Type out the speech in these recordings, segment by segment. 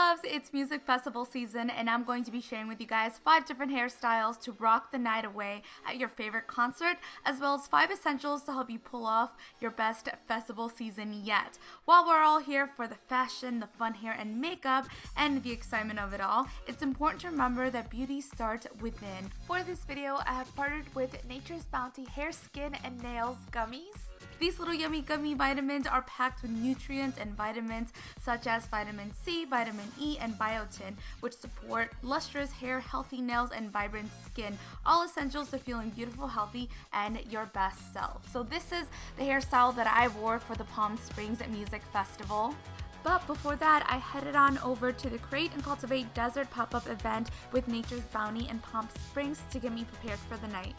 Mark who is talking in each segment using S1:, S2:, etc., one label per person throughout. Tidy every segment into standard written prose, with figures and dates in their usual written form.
S1: loves, it's music festival season and I'm going to be sharing with you guys 5 different hairstyles to rock the night away at your favorite concert, as well as 5 essentials to help you pull off your best festival season yet. While we're all here for the fashion, the fun hair and makeup, and the excitement of it all, it's important to remember that beauty starts within. For this video, I have partnered with Nature's Bounty Hair, Skin, and Nails Gummies. These little yummy gummy vitamins are packed with nutrients and vitamins such as vitamin C, vitamin E, and biotin, which support lustrous hair, healthy nails, and vibrant skin, all essentials to feeling beautiful, healthy, and your best self. So this is the hairstyle that I wore for the Palm Springs Music Festival. But before that, I headed on over to the Create and Cultivate Desert pop-up event with Nature's Bounty in Palm Springs to get me prepared for the night.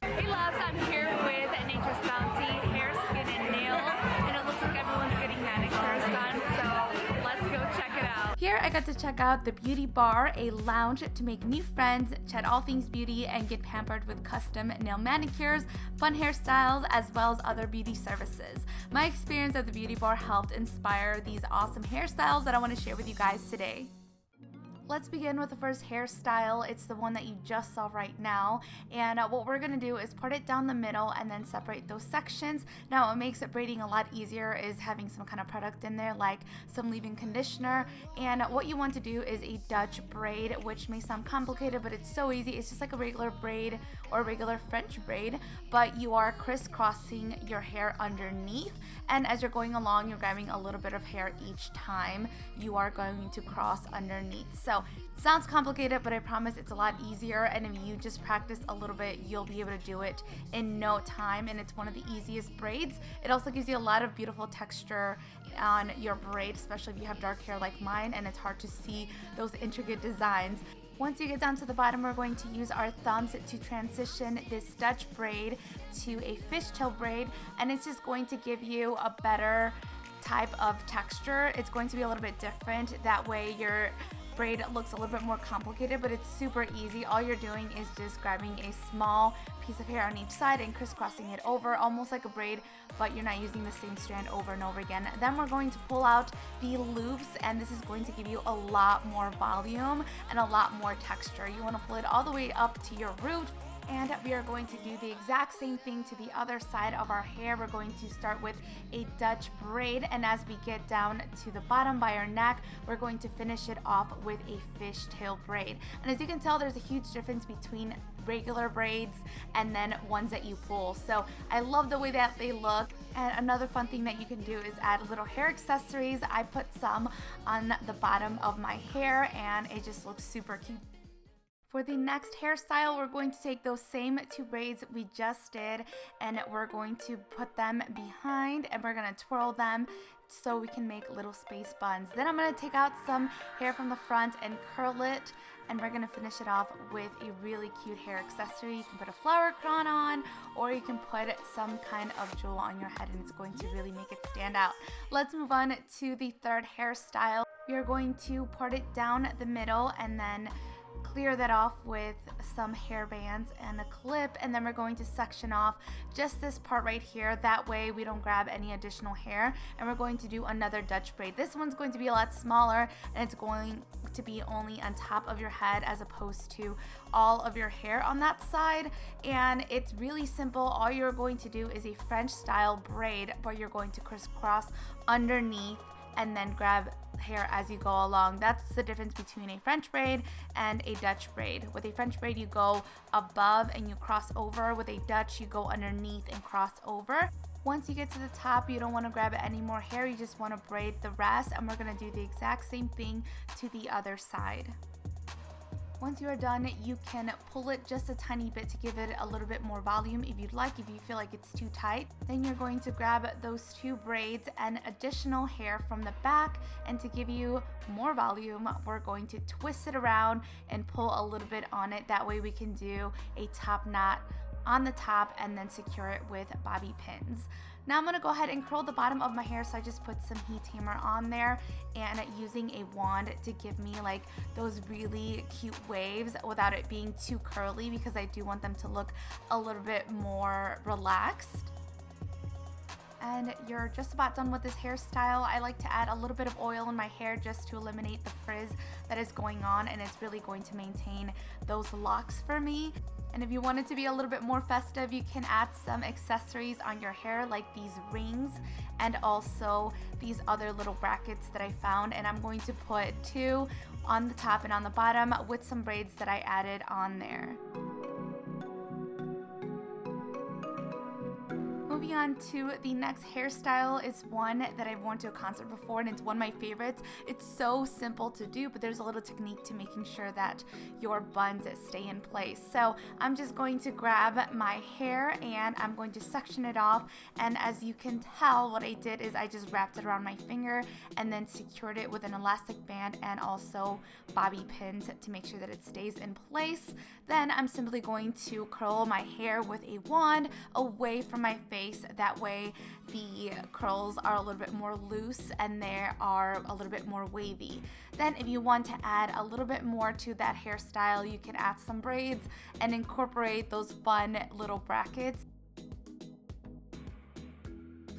S1: Hey loves, I'm here with Nature's Bounty Hair, Skin, and Nails, and it looks like everyone's getting manicures done, so let's go check it out. Here I got to check out the Beauty Bar, a lounge to make new friends, chat all things beauty, and get pampered with custom nail manicures, fun hairstyles, as well as other beauty services. My experience at the Beauty Bar helped inspire these awesome hairstyles that I want to share with you guys today. Let's begin with the first hairstyle. It's the one that you just saw right now, and what we're gonna do is part it down the middle and then separate those sections. Now what makes it braiding a lot easier is having some kind of product in there like some leave-in conditioner, and what you want to do is a Dutch braid, which may sound complicated but it's so easy. It's just like a regular braid or a regular French braid, but you are crisscrossing your hair underneath, and as you're going along you're grabbing a little bit of hair each time you are going to cross underneath. So it sounds complicated, but I promise it's a lot easier, and if you just practice a little bit, you'll be able to do it in no time, and it's one of the easiest braids. It also gives you a lot of beautiful texture on your braid, especially if you have dark hair like mine and it's hard to see those intricate designs. Once you get down to the bottom, we're going to use our thumbs to transition this Dutch braid to a fishtail braid, and it's just going to give you a better type of texture. It's going to be a little bit different. That way your braid looks a little bit more complicated, but it's super easy. All you're doing is just grabbing a small piece of hair on each side and crisscrossing it over, almost like a braid, but you're not using the same strand over and over again. Then we're going to pull out the loops, and this is going to give you a lot more volume and a lot more texture. You want to pull it all the way up to your root. And we are going to do the exact same thing to the other side of our hair. We're going to start with a Dutch braid, and as we get down to the bottom by our neck, we're going to finish it off with a fishtail braid. And as you can tell, there's a huge difference between regular braids and then ones that you pull. So I love the way that they look. And another fun thing that you can do is add little hair accessories. I put some on the bottom of my hair and it just looks super cute. For the next hairstyle, we're going to take those same 2 braids we just did, and we're going to put them behind, and we're going to twirl them so we can make little space buns. Then I'm going to take out some hair from the front and curl it, and we're going to finish it off with a really cute hair accessory. You can put a flower crown on, or you can put some kind of jewel on your head, and it's going to really make it stand out. Let's move on to the third hairstyle. We are going to part it down the middle and then clear that off with some hair bands and a clip, and then we're going to section off just this part right here. That way we don't grab any additional hair, and we're going to do another Dutch braid. This one's going to be a lot smaller, and it's going to be only on top of your head as opposed to all of your hair on that side, and it's really simple. All you're going to do is a French style braid, but you're going to crisscross underneath and then grab hair as you go along. That's the difference between a French braid and a Dutch braid. With a French braid, you go above and you cross over. With a Dutch, you go underneath and cross over. Once you get to the top, you don't want to grab any more hair. You just want to braid the rest, and we're going to do the exact same thing to the other side. Once you are done, you can pull it just a tiny bit to give it a little bit more volume if you'd like. If you feel like it's too tight, then you're going to grab those 2 braids and additional hair from the back, and to give you more volume, we're going to twist it around and pull a little bit on it. That way we can do a top knot on the top and then secure it with bobby pins. Now I'm going to go ahead and curl the bottom of my hair, so I just put some heat tamer on there and using a wand to give me like those really cute waves without it being too curly, because I do want them to look a little bit more relaxed. And you're just about done with this hairstyle. I like to add a little bit of oil in my hair just to eliminate the frizz that is going on, and it's really going to maintain those locks for me. And if you want it to be a little bit more festive, you can add some accessories on your hair like these rings and also these other little brackets that I found. And I'm going to put 2 on the top and on the bottom with some braids that I added on there. Moving on to the next hairstyle is one that I've worn to a concert before, and it's one of my favorites. It's so simple to do, but there's a little technique to making sure that your buns stay in place. So I'm just going to grab my hair and I'm going to section it off, and as you can tell, what I did is I just wrapped it around my finger and then secured it with an elastic band and also bobby pins to make sure that it stays in place. Then I'm simply going to curl my hair with a wand away from my face. That way the curls are a little bit more loose and they are a little bit more wavy. Then if you want to add a little bit more to that hairstyle, you can add some braids and incorporate those fun little brackets.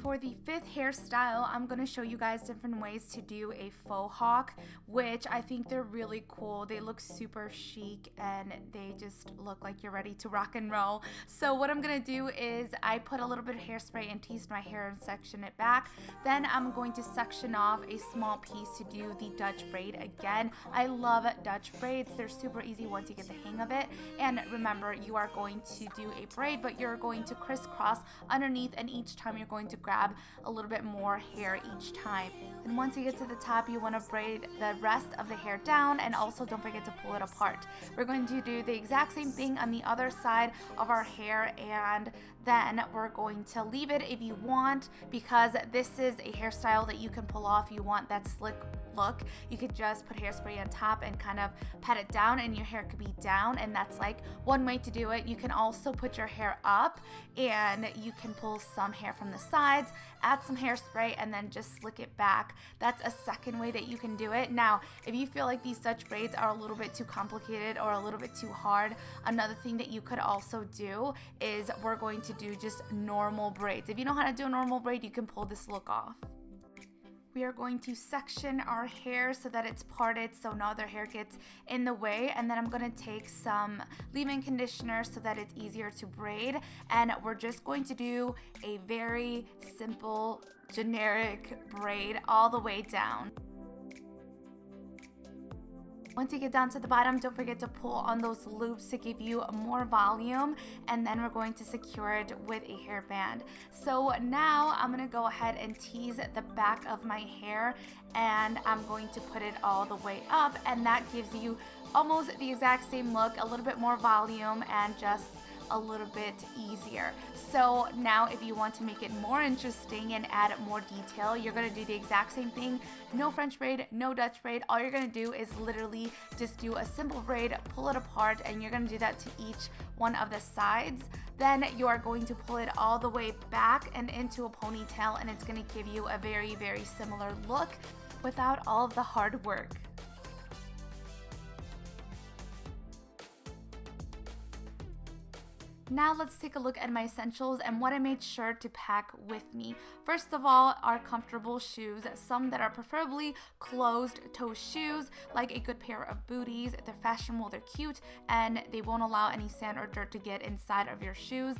S1: For the 5th hairstyle, I'm going to show you guys different ways to do a faux hawk, which I think they're really cool. They look super chic and they just look like you're ready to rock and roll. So what I'm going to do is I put a little bit of hairspray and tease my hair and section it back. Then I'm going to section off a small piece to do the Dutch braid again. I love Dutch braids. They're super easy once you get the hang of it. And remember, you are going to do a braid, but you're going to crisscross underneath, and each time you're going to grab a little bit more hair each time. And once you get to the top, you want to braid the rest of the hair down, and also don't forget to pull it apart. We're going to do the exact same thing on the other side of our hair, and then we're going to leave it if you want, because this is a hairstyle that you can pull off. You want that slick look, you could just put hairspray on top and kind of pat it down and your hair could be down, and that's like one way to do it. You can also put your hair up and you can pull some hair from the sides, add some hairspray, and then just slick it back. That's a second way that you can do it. Now, if you feel like these Dutch braids are a little bit too complicated or a little bit too hard, another thing that you could also do is we're going to do just normal braids. If you know how to do a normal braid, you can pull this look off. We are going to section our hair so that it's parted so no other hair gets in the way, and then I'm going to take some leave-in conditioner so that it's easier to braid, and we're just going to do a very simple generic braid all the way down. Once you get down to the bottom, don't forget to pull on those loops to give you more volume, and then we're going to secure it with a hairband. So now I'm going to go ahead and tease the back of my hair, and I'm going to put it all the way up, and that gives you almost the exact same look, a little bit more volume and just a little bit easier. So now if you want to make it more interesting and add more detail, you're going to do the exact same thing. No French braid, no Dutch braid. All you're going to do is literally just do a simple braid, pull it apart, and you're going to do that to each one of the sides. Then you are going to pull it all the way back and into a ponytail, and it's going to give you a very, very similar look without all of the hard work. Now let's take a look at my essentials and what I made sure to pack with me. First of all are comfortable shoes, some that are preferably closed-toe shoes, like a good pair of booties. They're fashionable, they're cute, and they won't allow any sand or dirt to get inside of your shoes.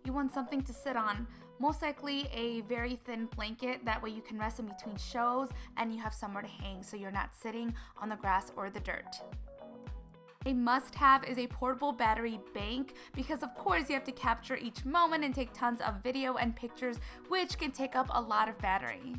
S1: You want something to sit on. Most likely a very thin blanket, that way you can rest in between shows and you have somewhere to hang so you're not sitting on the grass or the dirt. A must-have is a portable battery bank, because of course you have to capture each moment and take tons of video and pictures, which can take up a lot of battery.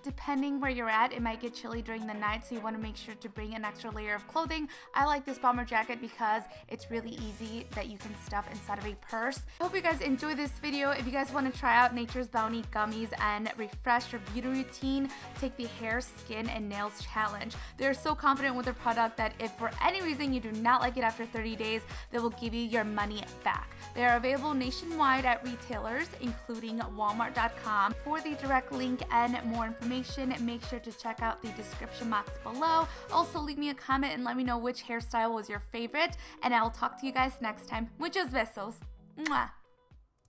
S1: Depending where you're at, it might get chilly during the night, so you want to make sure to bring an extra layer of clothing. I like this bomber jacket because it's really easy that you can stuff inside of a purse. I hope you guys enjoy this video. If you guys want to try out Nature's Bounty gummies and refresh your beauty routine, take the hair, skin, and nails challenge. They're so confident with their product that if for any reason you do not like it after 30 days, they will give you your money back. They are available nationwide at retailers, including Walmart.com. For the direct link and more information, make sure to check out the description box below. Also, leave me a comment and let me know which hairstyle was your favorite, and I'll talk to you guys next time. Muchos besos. Mwah.